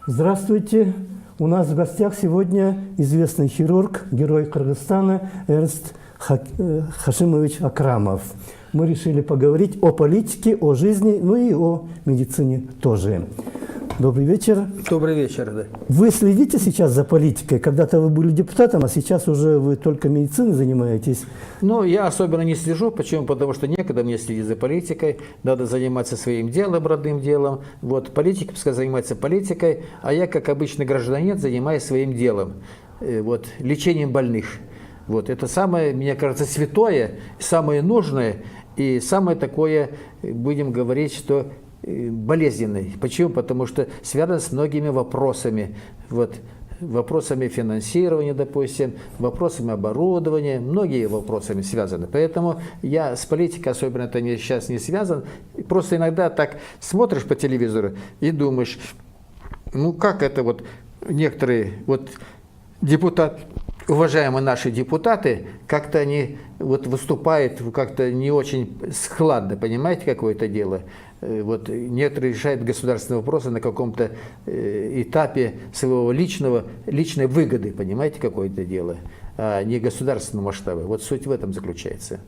Здравствуйте. У нас в гостях сегодня известный хирург, герой Кыргызстана Эрнст Хашимович Акрамов. Мы решили поговорить о политике, о жизни, ну и о медицине тоже. Добрый вечер. Добрый вечер, да. Вы следите сейчас за политикой? Когда-то вы были депутатом, а сейчас уже вы только медициной занимаетесь. Ну, я особенно не слежу. Почему? Потому что некогда мне следить за политикой. Надо заниматься своим делом, родным делом. Вот, политик пускай занимается политикой, а я, как обычный гражданин, занимаюсь своим делом. Вот, лечением больных. Вот, это самое, мне кажется, святое, самое нужное и самое такое, будем говорить, что болезненный. Почему? Потому что связан с многими вопросами. Вот, вопросами финансирования, допустим, вопросами оборудования, многие вопросами связаны. Поэтому я с политикой особенно это сейчас не связан. Просто иногда так смотришь по телевизору и думаешь, ну как это вот некоторые вот депутаты, уважаемые наши депутаты, как-то они вот выступают как-то не очень складно, понимаете, какое-то дело. Вот некоторые решают государственные вопросы на каком-то этапе своего личной выгоды, понимаете, какое-то дело, а не государственного масштаба. Вот суть в этом заключается.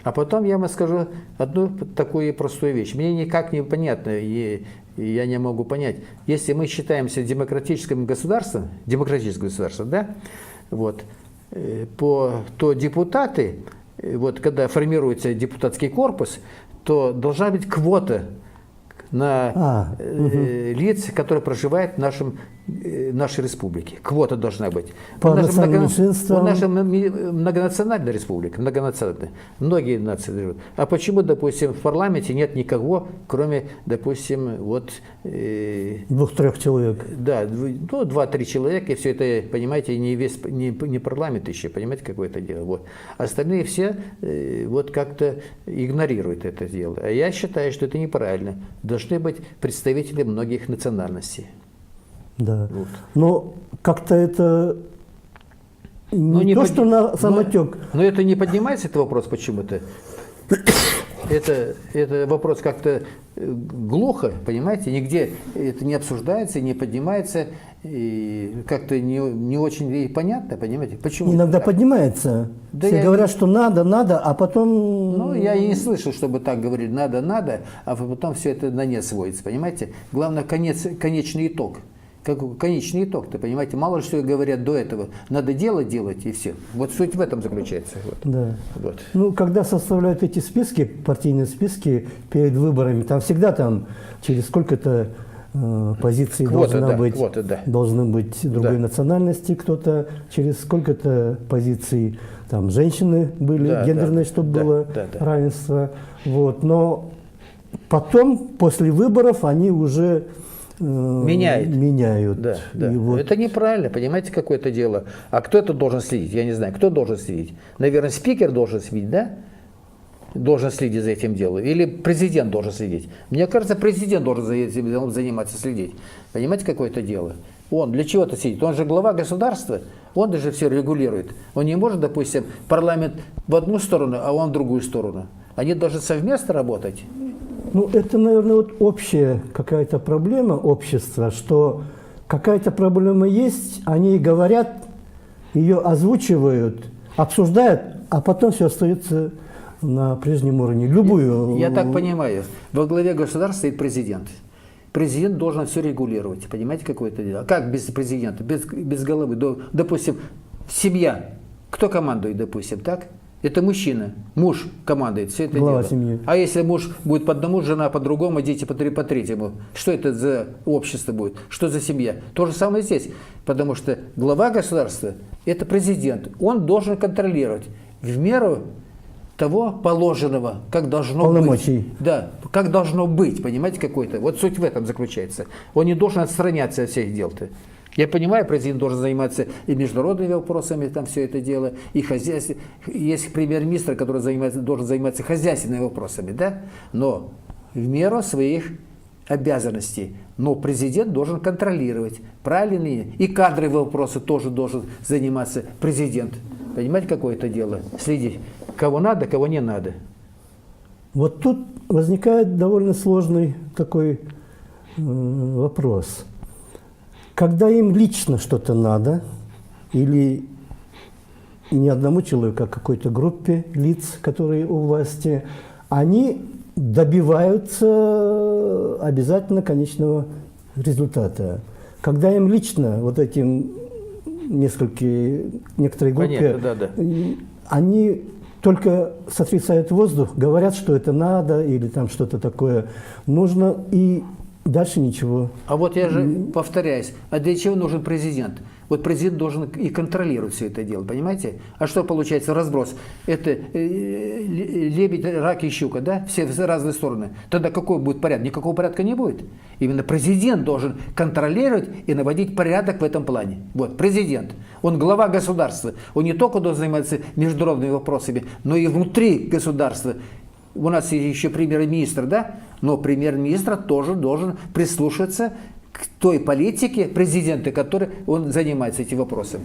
А потом я вам скажу одну такую простую вещь. Мне никак не понятно, и я не могу понять. Если мы считаемся демократическим государством, да, вот, то депутаты, вот, когда формируется депутатский корпус, то должна быть квота на лиц, которые проживают в нашей республике. Квота должна быть. По у нас же меньшинствам. многонациональная республика, многонациональная. Многие нации живут. А почему, допустим, в парламенте нет никого, кроме, допустим, вот... 2-3 человек. Да, ну, 2-3 человека, и все это, понимаете, не парламент еще, понимаете, какое-то дело. Вот. Остальные все вот как-то игнорируют это дело. А я считаю, что это неправильно. Должны быть представители многих национальностей. Да. Вот. Но как-то это что на самотек. Но это не поднимается, этот вопрос почему-то. Это вопрос как-то глухо, понимаете, нигде это не обсуждается, не поднимается, и как-то не очень понятно, понимаете, почему. Иногда поднимается. Да, все говорят, что надо, а потом... Ну, я и не слышал, чтобы так говорили, надо, а потом все это на нет сводится, понимаете. Главное, конечный итог. Как конечный итог-то, понимаете, мало ли что говорят до этого. Надо делать, и все. Вот суть в этом заключается. Вот. Да. Вот. Ну, когда составляют эти списки, партийные списки перед выборами, там всегда через сколько-то позиций должны быть другой национальности, кто-то через сколько-то позиций, там женщины были, гендерные, чтобы было равенство. Вот. Но потом, после выборов, они уже... Меняют. Да. Вот. Это неправильно, понимаете, какое-то дело. А кто это должен следить? Я не знаю, кто должен следить? Наверное, спикер должен следить, да? Должен следить за этим делом. Или президент должен следить. Мне кажется, президент должен за этим делом заниматься, следить. Понимаете, какое-то дело? Он для чего-то сидит. Он же глава государства, он даже все регулирует. Он не может, допустим, парламент в одну сторону, а он в другую сторону. Они должны совместно работать. Ну, это, наверное, вот общая какая-то проблема общества, что какая-то проблема есть, они говорят, ее озвучивают, обсуждают, а потом все остается на прежнем уровне. Любую... Я так понимаю, во главе государства стоит президент. Президент должен все регулировать, понимаете, какое-то дело. Как без президента, без головы? Допустим, семья, кто командует, допустим, так? Это мужчина, муж командует все это глава дело. Семьи. А если муж будет по одному, жена по другому, дети по третьему, что это за общество будет? Что за семья? То же самое здесь. Потому что глава государства – это президент. Он должен контролировать в меру того положенного, как должно полномочий. Быть. Да, как должно быть, понимаете, какой-то. Вот суть в этом заключается. Он не должен отстраняться от всех дел-то. Я понимаю, президент должен заниматься и международными вопросами, там все это дело, и хозяйство. Есть премьер-министр, который должен заниматься хозяйственными вопросами, да? Но в меру своих обязанностей. Но президент должен контролировать, правильно ли? И кадровые вопросы тоже должен заниматься президент. Понимаете, какое это дело? Следить, кого надо, кого не надо. Вот тут возникает довольно сложный такой вопрос. Когда им лично что-то надо, или не одному человеку, а какой-то группе лиц, которые у власти, они добиваются обязательно конечного результата. Когда им лично, вот этим некоторые группы, Понятно, да. они только сотрясают воздух, говорят, что это надо, или там что-то такое нужно, и дальше ничего. А вот я же повторяюсь, а для чего нужен президент? Вот президент должен и контролировать все это дело, понимаете? А что получается? Разброс. Это лебедь, рак и щука, да? Все в разные стороны. Тогда какой будет порядок? Никакого порядка не будет. Именно президент должен контролировать и наводить порядок в этом плане. Вот, президент. Он глава государства. Он не только должен заниматься международными вопросами, но и внутри государства. У нас есть еще премьер-министр, да? Но премьер-министр тоже должен прислушиваться к той политике президента, которой он занимается этим вопросом.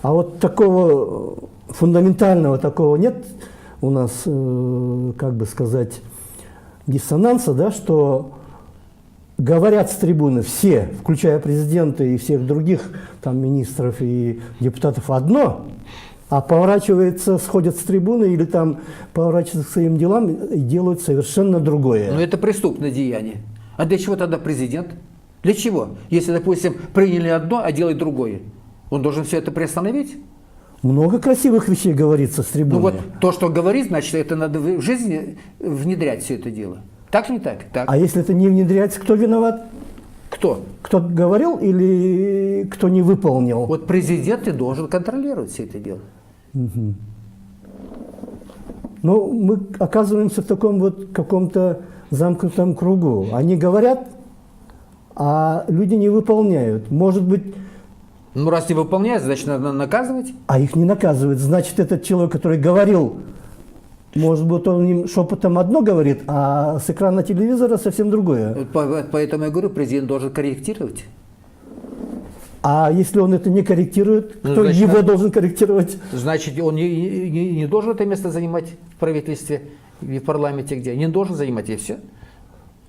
А вот такого фундаментального такого нет у нас, как бы сказать, диссонанса, да, что говорят с трибуны все, включая президента и всех других там министров и депутатов, одно, а поворачивается, сходят с трибуны или там поворачиваются к своим делам и делают совершенно другое. Но это преступное деяние. А для чего тогда президент? Для чего? Если, допустим, приняли одно, а делают другое. Он должен все это приостановить? Много красивых вещей говорится с трибуны. Ну вот то, что говорит, значит, это надо в жизни внедрять все это дело. Так не так? Так. А если это не внедряется, кто виноват? Кто? Кто говорил или кто не выполнил? Вот президент и должен контролировать все это дело. Угу. Ну, мы оказываемся в таком вот каком-то замкнутом кругу. Они говорят, а люди не выполняют. Может быть... Ну, раз не выполняют, значит, надо наказывать. А их не наказывают. Значит, этот человек, который говорил, может быть, он им шепотом одно говорит, а с экрана телевизора совсем другое. Поэтому я говорю, президент должен корректировать. А если он это не корректирует, кто значит, его должен корректировать? Значит, он не должен это место занимать в правительстве, в парламенте, где? Не должен занимать, и все.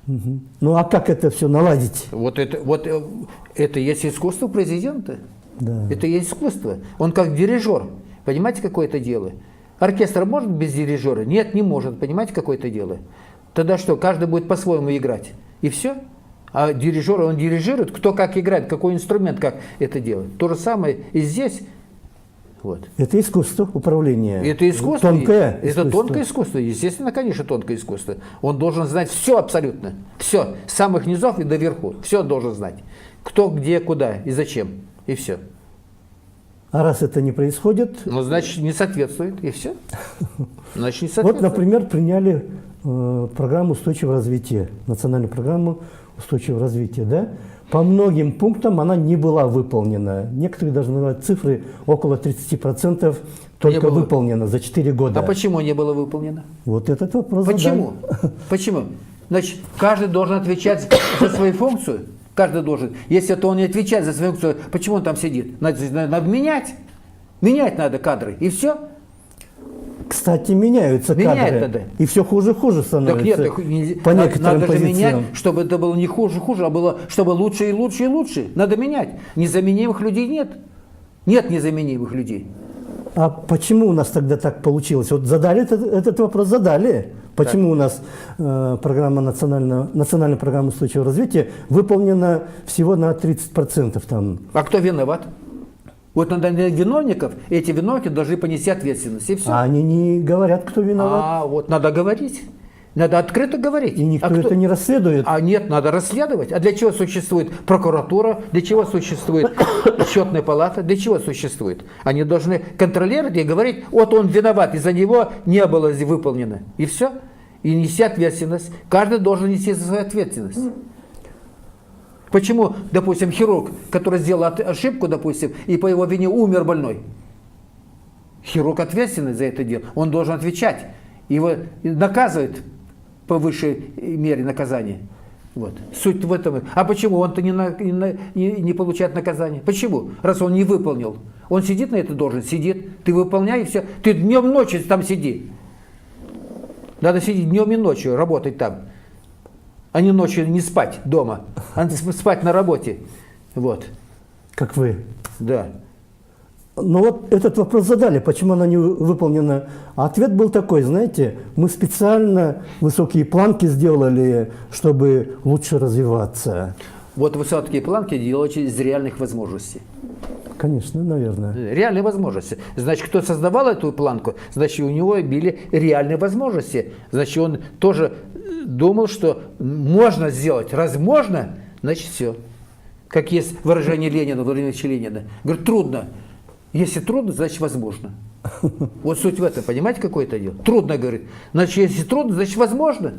Угу. Ну а как это все наладить? Вот это есть искусство президента. Да. Это есть искусство. Он как дирижер. Понимаете, какое это дело? Оркестр может без дирижера? Нет, не может. Понимаете, какое это дело? Тогда что, каждый будет по-своему играть. И все. А дирижер, он дирижирует, кто как играет, какой инструмент, как это делает. То же самое и здесь. Вот. Это искусство управления. Это искусство. Тонкое искусство. Это тонкое искусство. Естественно, конечно, тонкое искусство. Он должен знать все абсолютно. Все. С самых низов и до верху. Все должен знать. Кто, где, куда и зачем. И все. А раз это не происходит... Ну, значит, не соответствует. И все. Значит, не соответствует. Вот, например, приняли программу устойчивого развития. Национальную программу устойчивого развития. Да? По многим пунктам она не была выполнена. Некоторые даже называют цифры около 30% только выполнено за 4 года. А почему не было выполнено? Вот этот вопрос Почему? Почему? Значит, каждый должен отвечать за свою функцию. Каждый должен. Если это он не отвечает за свою функцию, почему он там сидит? Надо менять. Менять надо кадры. И все. Кстати, меняются кадры. Надо. И все хуже становится. Так нет, по некоторым надо же позициям. менять, чтобы это было не хуже, а было, чтобы лучше и лучше и лучше. Надо менять. Незаменимых людей нет. Нет незаменимых людей. А почему у нас тогда так получилось? Вот задали этот вопрос, задали. Почему у нас программа национальная программа устойчивого развития выполнена всего на 30%? Там. А кто виноват? Вот надо виновников, эти виновники должны понести ответственность, и все. А они не говорят, кто виноват. А вот надо говорить. Надо открыто говорить. И никто это не расследует. А нет, надо расследовать. А для чего существует прокуратура? Для чего существует счетная палата? Для чего существует? Они должны контролировать и говорить, вот он виноват, из-за него не было выполнено. И все. И нести ответственность. Каждый должен нести за свою ответственность. Почему, допустим, хирург, который сделал ошибку, допустим, и по его вине умер больной? Хирург ответственный за это дело. Он должен отвечать. Его наказывают по высшей мере наказания. Вот. Суть в этом. А почему он-то не получает наказание? Почему? Раз он не выполнил. Он сидит на этой должности, сидит. Ты выполняй и все. Ты днем и ночью там сиди. Надо сидеть днем и ночью, работать там. А не ночью не спать дома, а спать на работе. Вот. Как вы. Да. Но вот этот вопрос задали, почему она не выполнена. А ответ был такой, знаете, мы специально высокие планки сделали, чтобы лучше развиваться. Вот высокие планки делаются из реальных возможностей. Конечно, наверное. Реальные возможности. Значит, кто создавал эту планку, значит, у него были реальные возможности. Значит, он тоже думал, что можно сделать. Раз можно, значит, все. Как есть выражение Ленина, Владимира Ильича Ленина. Говорит, трудно. Если трудно, значит, возможно. Вот суть в этом. Понимаете, какое это дело? Трудно, говорит. Значит, если трудно, значит, возможно.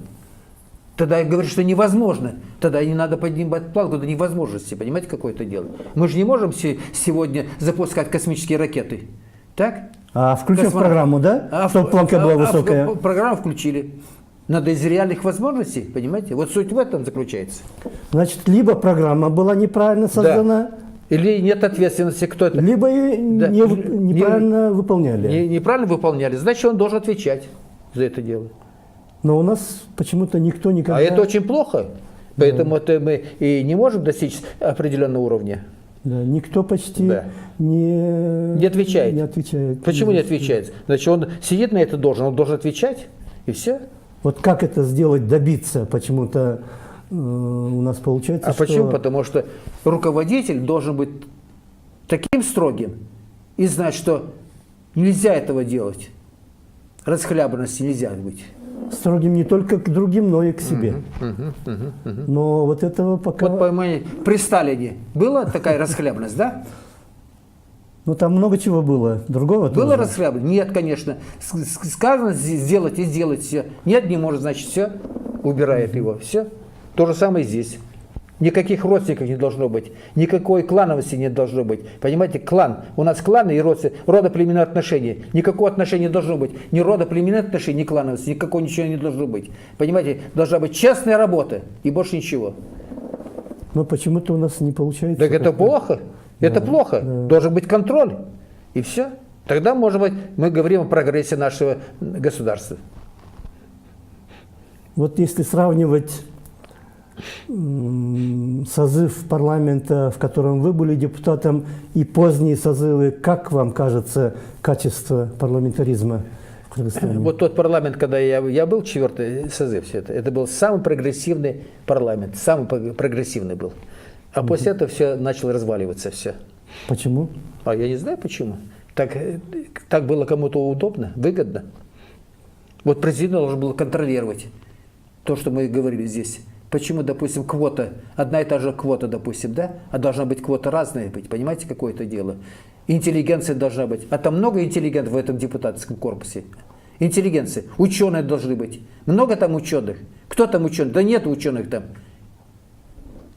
Тогда говорит, что невозможно. Тогда не надо поднимать планку до невозможности. Понимаете, какое это дело? Мы же не можем сегодня запускать космические ракеты. Так? А включим в программу, да? Чтобы планка была высокая. Программу включили. Надо из реальных возможностей, понимаете? Вот суть в этом заключается. Значит, либо программа была неправильно создана, да. Или нет ответственности, кто это. Либо неправильно выполняли. Неправильно выполняли, значит, он должен отвечать за это дело. Но у нас почему-то никто никогда... А это очень плохо, поэтому это мы и не можем достичь определенного уровня. Да, никто почти не отвечает. Почему не отвечает? Значит, он сидит на это он должен отвечать, и все. Вот как это сделать, добиться, почему-то у нас получается, А почему? Потому что руководитель должен быть таким строгим и знать, что нельзя этого делать. Расхлябанности нельзя быть. Строгим не только к другим, но и к себе. Но вот этого пока... Вот при Сталине была такая расхлябанность, да? Ну там много чего было. Другого было расхлябанность? Нет, конечно. Сказано сделать и сделать все. Нет, не может, значит, все. Убирает его. Все. То же самое здесь. Никаких родственников не должно быть. Никакой клановости не должно быть. Понимаете, клан. У нас кланы и родоплеменные отношения. Никакого отношения не должно быть. Ни родоплеменных отношений, ни клановости. Никакого ничего не должно быть. Понимаете, должна быть честная работа. И больше ничего. Но почему-то у нас не получается. Так это плохо. Это плохо. Да. Должен быть контроль. И все. Тогда, может быть, мы говорим о прогрессе нашего государства. Вот если сравнивать созыв парламента, в котором вы были депутатом, и поздние созывы, как вам кажется качество парламентаризма в Кыргызстане? Вот тот парламент, когда я был, 4-й созыв, все это был самый прогрессивный парламент, самый прогрессивный был. А после этого все начало разваливаться, все. Почему? А я не знаю почему. Так было кому-то удобно, выгодно. Вот президент должен был контролировать то, что мы говорили здесь. Почему, допустим, квота, одна и та же квота, допустим, да? А должна быть квота разная быть, понимаете, какое это дело? Интеллигенция должна быть. А там много интеллигентов в этом депутатском корпусе. Интеллигенция. Ученые должны быть. Много там ученых. Кто там ученый? Да нет ученых там.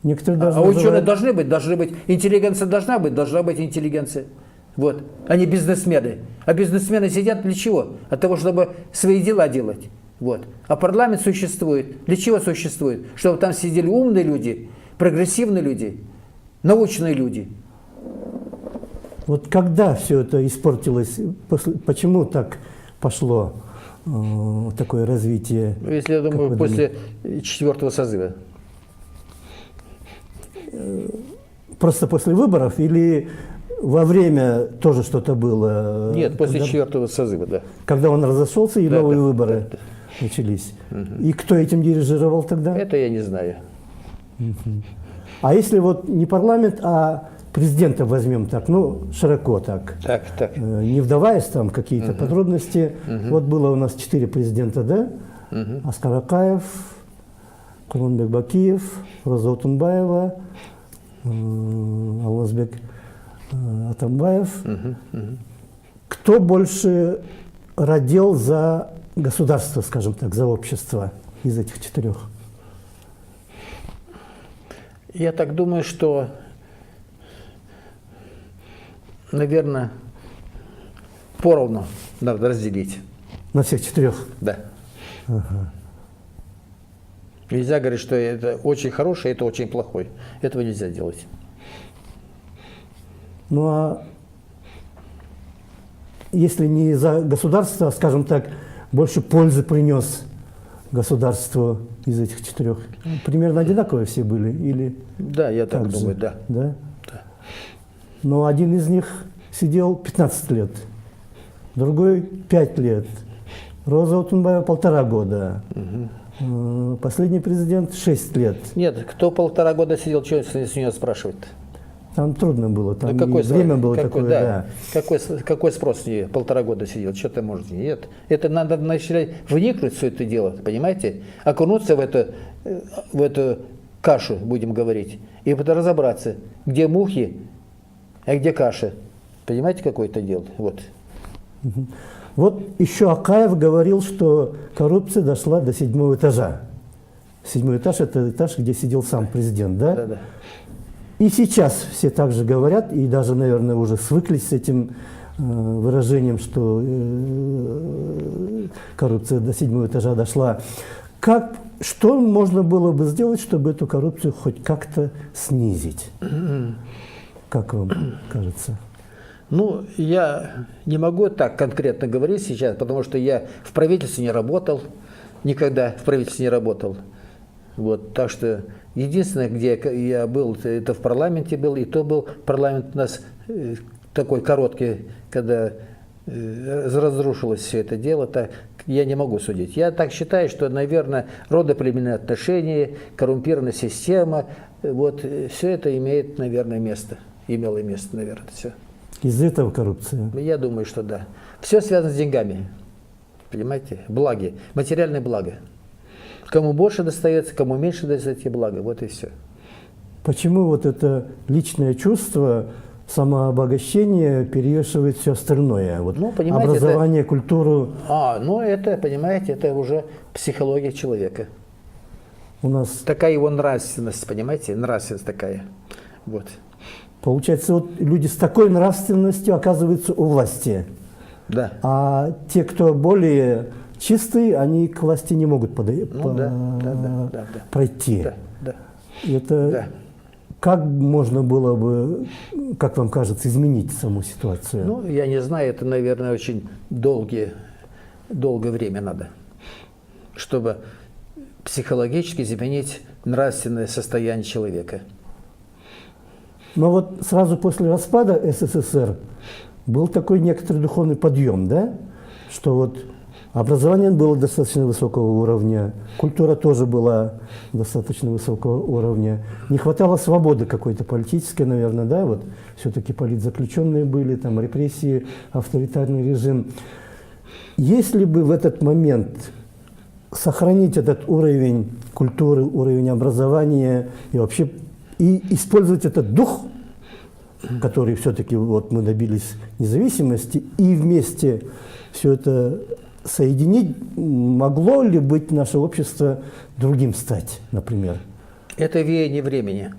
Некоторые ученые должны быть. Интеллигенция должна быть интеллигенция. Вот. Они бизнесмены. А бизнесмены сидят для чего? От того, чтобы свои дела делать. Вот. А парламент существует. Для чего существует? Чтобы там сидели умные люди, прогрессивные люди, научные люди. Вот когда все это испортилось, почему так пошло такое развитие? Если я думаю, после 4-го созыва. Просто после выборов или во время тоже что-то было? Нет, после 4-го созыва, да. Когда он разошелся и новые выборы начались. И кто этим дирижировал тогда? Это я не знаю. А если вот не парламент, а президента возьмем так, ну, широко так. Так. Не вдаваясь там в какие-то подробности. Вот было у нас 4 президента, да? Аскар Акаев, Курманбек Бакиев, Роза Отунбаева, Алмазбек Атамбаев. Кто больше родил за государство, скажем так, за общество из этих 4? Я так думаю, что, наверное, поровну надо разделить. На всех 4? Да. Ага. Нельзя говорить, что это очень хороший, это очень плохой. Этого нельзя делать. Ну а если не за государство, скажем так, больше пользы принес государству из этих 4? Примерно одинаковые все были? Или да, я так думаю, да. Да? Но один из них сидел 15 лет, другой 5 лет, Роза Отунбаева 1,5 года. Последний президент 6 лет. Нет, кто 1,5 года сидел, что с нее спрашивать-то? Там трудно было, там да время было такое, да. Какой спрос с нее 1,5 года сидел, что ты можешь? Нет, это надо начать вникнуть в все это дело, понимаете? Окунуться в эту кашу, будем говорить, и потом разобраться, где мухи, а где каша. Понимаете, какое это дело? Вот. Вот еще Акаев говорил, что коррупция дошла до 7-го этажа. 7-й этаж – это этаж, где сидел сам президент, да? Да. И сейчас все так же говорят, и даже, наверное, уже свыклись с этим выражением, что коррупция до 7-го этажа дошла. Что можно было бы сделать, чтобы эту коррупцию хоть как-то снизить? Как вам кажется? Ну, я не могу так конкретно говорить сейчас, потому что я в правительстве не работал, никогда в правительстве не работал. Вот, так что единственное, где я был, это в парламенте был, и то был парламент у нас такой короткий, когда разрушилось все это дело, так я не могу судить. Я так считаю, что, наверное, родоплеменные отношения, коррумпированная система, вот, все это имеет, наверное, место, имело место, наверное, все. Из-за этого коррупция? Я думаю, что да. Все связано с деньгами, понимаете, благи, материальные блага. Кому больше достается, кому меньше достается блага, вот и все. Почему вот это личное чувство самообогащения перевешивает все остальное? Вот ну, понимаете, образование, культуру. Ну это, понимаете, это уже психология человека. У нас такая его нравственность, понимаете, нравственность такая. Вот. Получается, вот люди с такой нравственностью оказываются у власти. Да. А те, кто более чистые, они к власти не могут пройти. Да. Это как можно было бы, как вам кажется, изменить саму ситуацию? Ну, я не знаю, это, наверное, очень долгое время надо, чтобы психологически изменить нравственное состояние человека. Но вот сразу после распада СССР был такой некоторый духовный подъем, да? Что вот образование было достаточно высокого уровня, культура тоже была достаточно высокого уровня. Не хватало свободы какой-то политической, наверное, да? Вот все-таки политзаключенные были, там репрессии, авторитарный режим. Если бы в этот момент сохранить этот уровень культуры, уровень образования и вообще использовать этот дух, который все-таки вот мы добились независимости, и вместе все это соединить, могло ли быть наше общество другим стать, например? Это веяние времени.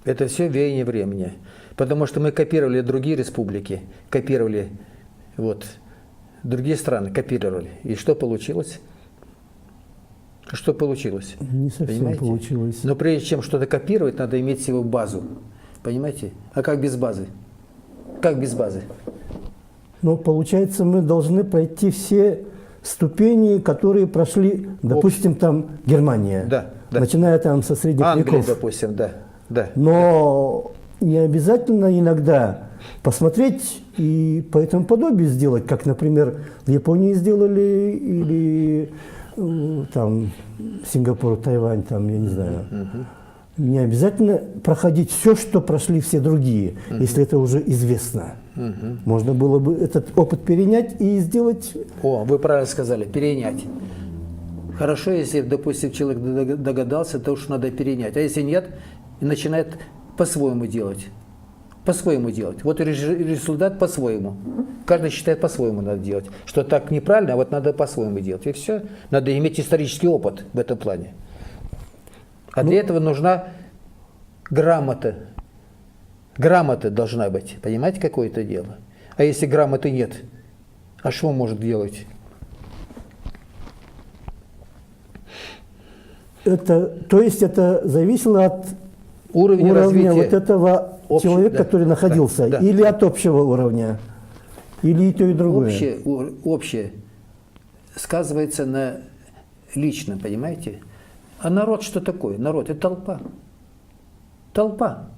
Это все веяние времени. Потому что мы копировали другие республики, копировали другие страны, копировали. И что получилось? Что получилось? Не совсем понимаете? Получилось. Но прежде чем что-то копировать, надо иметь всего базу. Понимаете? А как без базы? Как без базы? Ну, получается, мы должны пройти все ступени, которые прошли, допустим, там Германия. Да. Начиная там со средних Англия, веков. допустим, да. Но не обязательно иногда посмотреть и по этому подобию сделать, как, например, в Японии сделали, или там Сингапур, Тайвань, там, я не знаю. Не обязательно проходить все, что прошли все другие, если это уже известно. Можно было бы этот опыт перенять и сделать... Вы правильно сказали, перенять. Хорошо, если, допустим, человек догадался, то уж надо перенять. А если нет, и начинает по-своему делать. По-своему делать. Вот результат по-своему. Каждый считает по-своему надо делать. Что так неправильно, а вот надо по-своему делать. И все. Надо иметь исторический опыт в этом плане. А для этого нужна грамота. Грамота должна быть. Понимаете, какое-то дело? А если грамоты нет, а что он может делать? То есть это зависело от уровня развития вот этого человека, который находился, или от общего уровня, или и то, и другое? Общее сказывается на личном, понимаете? А народ что такое? Народ – это толпа. Толпа.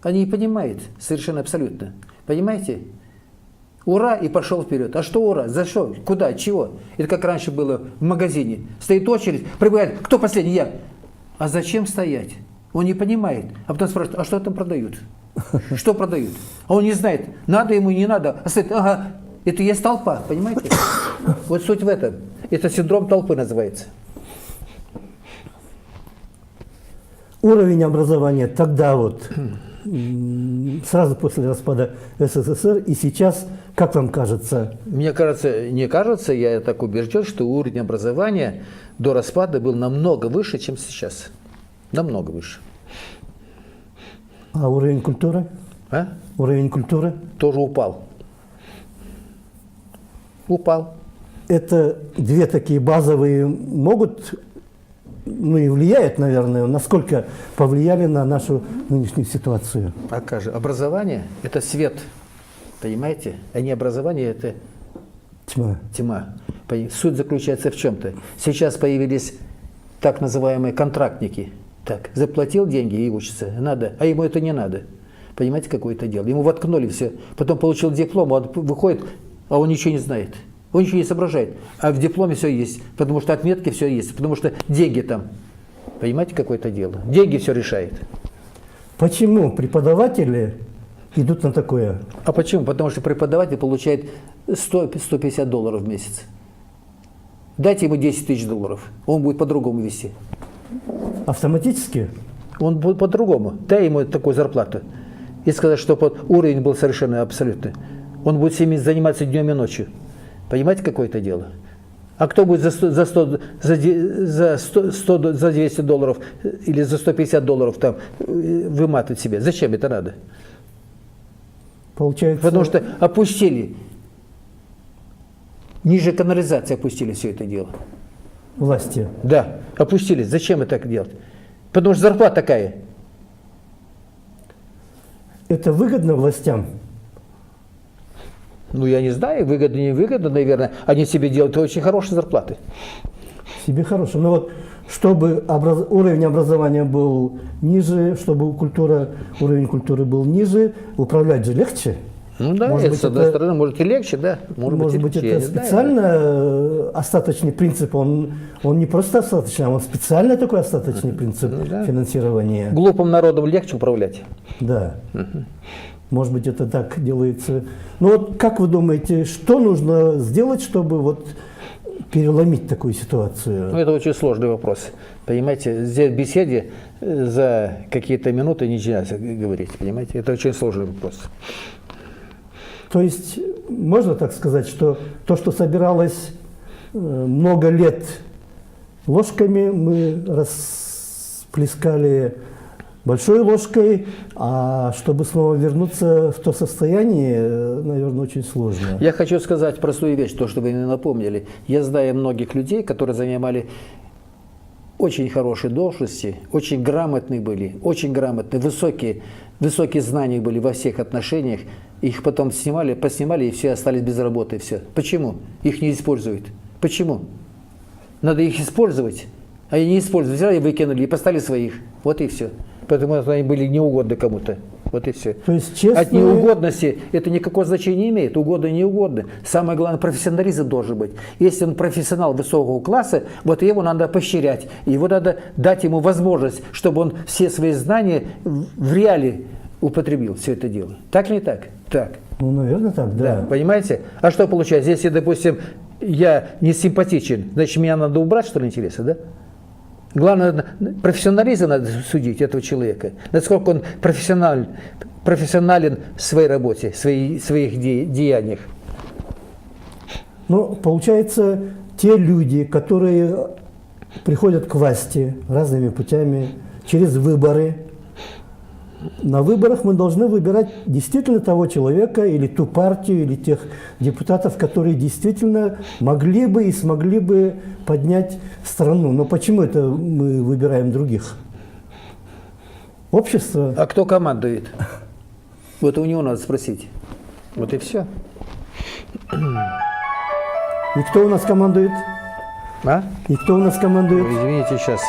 Они не понимают совершенно абсолютно. Понимаете? Ура, и пошел вперед. А что ура? За что? Куда? Чего? Это как раньше было в магазине. Стоит очередь, прибывает, кто последний? Я. А зачем стоять? Он не понимает. А потом спрашивает, а что там продают? Что продают? А он не знает, надо ему, не надо. А стоит, ага, это и есть толпа, понимаете? Вот суть в этом. Это синдром толпы называется. Уровень образования тогда вот, сразу после распада СССР и сейчас, как вам кажется? Мне кажется, не кажется, я так убежден, что уровень образования до распада был намного выше, чем сейчас. Намного выше. А уровень культуры? А? Уровень культуры? Тоже упал. Упал. Это две такие базовые могут, ну и влияют, наверное, насколько повлияли на нашу нынешнюю ситуацию? А как же? Образование – это свет, понимаете? А не образование – это тьма. Тьма. Суть заключается в чем-то. Сейчас появились так называемые контрактники. Так, заплатил деньги и учится. Надо, а ему это не надо. Понимаете, какое-то дело. Ему воткнули все. Потом получил диплом, он выходит, а он ничего не знает. Он ничего не соображает. А в дипломе все есть. Потому что отметки все есть. Потому что деньги там. Понимаете, какое-то дело. Деньги все решает. Почему преподаватели идут на такое? А почему? Потому что преподаватель получает $100-150 в месяц. Дайте ему $10 тысяч. Он будет по-другому вести. Автоматически? Он будет по-другому. Дай ему такую зарплату. И сказать, чтобы уровень был совершенно абсолютный. Он будет всеми заниматься днем и ночью. Понимаете, какое-то дело? А кто будет за $200 или за $150 там выматывать себе? Зачем это надо? Получается... Потому что опустили. Ниже канализации опустили все это дело. Власти. Да, опустились. Зачем это так делать? Потому что зарплата такая. Это выгодно властям? Ну, я не знаю, выгодно, не выгодно, наверное. Они себе делают очень хорошие зарплаты. Себе хорошие. Но вот, чтобы уровень образования был ниже, чтобы уровень культуры был ниже, управлять же легче. Ну да, может быть, с одной стороны, может и легче, да. Может быть, это специально остаточный принцип, он не просто остаточный, а он специально такой остаточный принцип финансирования. Глупым народом легче управлять. Да. Может быть, это так делается. Ну вот как вы думаете, что нужно сделать, чтобы вот переломить такую ситуацию? Ну, это очень сложный вопрос. Понимаете, здесь в беседе за какие-то минуты нельзя говорить, понимаете? Это очень сложный вопрос. То есть, можно так сказать, что то, что собиралось много лет ложками, мы расплескали большой ложкой, а чтобы снова вернуться в то состояние, наверное, очень сложно. Я хочу сказать простую вещь, то, что вы мне напомнили. Я знаю многих людей, которые занимали очень хорошие должности, очень грамотные были, очень грамотные, высокие знания были во всех отношениях. Их потом поснимали, и все остались без работы. Все. Почему? Их не используют. Почему? Надо их использовать, а они не используют. Взяли и выкинули, и поставили своих. Вот и все. Поэтому они были неугодны кому-то. Вот и все. То есть, честно... От неугодности это никакого значения не имеет. Угодно, не угодно. Самое главное, профессионализм должен быть. Если он профессионал высокого класса, вот его надо поощрять. Его надо дать ему возможность, чтобы он все свои знания в реале употребил все это дело. Так или не так? Так. Ну, наверное, так, да. Да. Понимаете? А что получается? Если, допустим, я не симпатичен, значит, меня надо убрать, что ли, интересно, да? Главное, профессионализм надо судить этого человека. Насколько он профессионален в своей работе, в своих деяниях. Ну, получается, те люди, которые приходят к власти разными путями, через выборы, на выборах мы должны выбирать действительно того человека или ту партию, или тех депутатов, которые действительно могли бы и смогли бы поднять страну. Но почему это мы выбираем других? Общество. А кто командует? Вот у него надо спросить. Вот и все. И кто у нас командует? А? И кто у нас командует? Ой, извините, сейчас.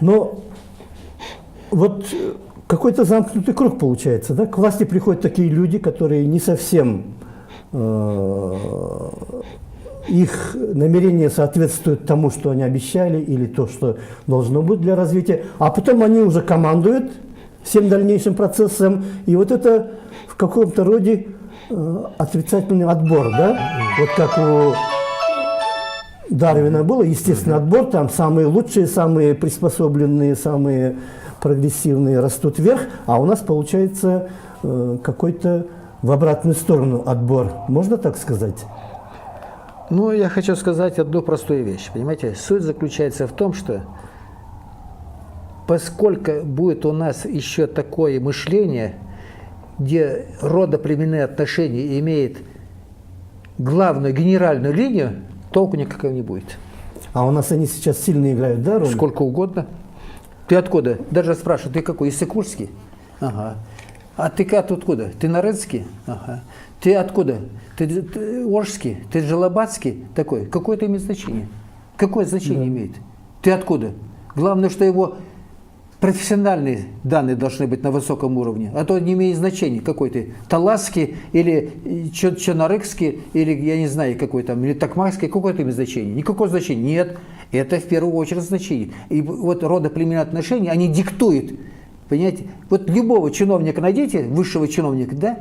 Но вот какой-то замкнутый круг получается, да? К власти приходят такие люди, которые не совсем их намерения соответствуют тому, что они обещали, или то, что должно быть для развития, а потом они уже командуют всем дальнейшим процессом, и вот это в каком-то роде отрицательный отбор, да? Вот как у Дарвина было, естественный отбор, там самые лучшие, самые приспособленные, самые прогрессивные растут вверх, а у нас получается какой-то в обратную сторону отбор. Можно так сказать? Ну, я хочу сказать одну простую вещь. Понимаете, суть заключается в том, что поскольку будет у нас еще такое мышление, где родоплеменные отношения имеют главную генеральную линию, толку никакого не будет. А у нас они сейчас сильно играют, да, роль? Сколько угодно. Ты откуда? Даже спрашивают, ты какой? Из Сыкурский? Ага. А ты откуда? Ты Нарынский? Ага. Ты откуда? Ты Оржский? Ты Желобацкий? Такой. Какое это имеет значение? Какое значение имеет? Ты откуда? Главное, что его профессиональные данные должны быть на высоком уровне. А то не имеет значения, какой ты. Таласский или Чонарыкский, или, я не знаю, какой там, или Токмакский. Какое это имеет значение? Никакого значения. Нет. Это в первую очередь значение. И вот родоплеменные отношения, они диктуют. Понимаете? Вот любого чиновника найдите, высшего чиновника, да?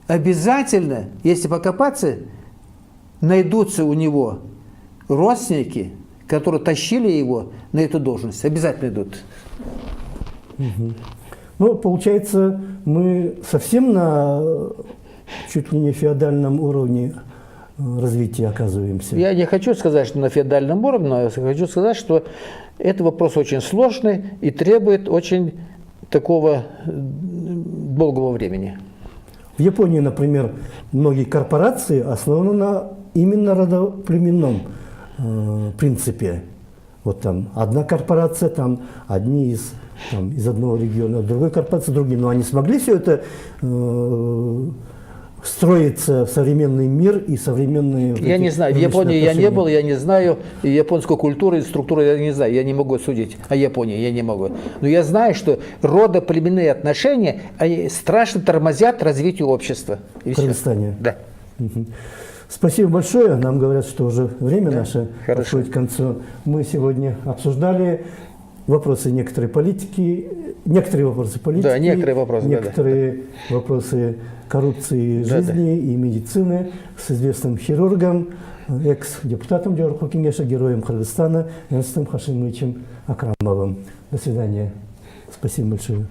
Обязательно, если покопаться, найдутся у него родственники, которые тащили его на эту должность. Обязательно идут. Угу. Ну, получается, мы совсем на чуть ли не феодальном уровне развития оказываемся. Я не хочу сказать, что на феодальном уровне, но я хочу сказать, что это вопрос очень сложный и требует очень такого долгого времени. В Японии, например, многие корпорации основаны на именно родоплеменном принципе. Вот там одна корпорация, там одни из одного региона, другой корпорации, другие. Но они смогли все это строиться в современный мир и современные... Я не знаю, в Японии я не был, я не знаю японскую культуру и структуру, я не знаю, я не могу судить о Японии, я не могу. Но я знаю, что родоплеменные отношения, они страшно тормозят развитие общества. В Кыргызстане? Да. Угу. Спасибо большое. Нам говорят, что уже время наше подходит к концу. Мы сегодня обсуждали вопросы некоторые политики, некоторые вопросы политики, да, некоторые вопросы, некоторые вопросы коррупции жизни и медицины с известным хирургом, экс-депутатом Джорджа Кеңеша, героем Кыргызстана Энстом Хашимовичем Акрамовым. До свидания. Спасибо большое.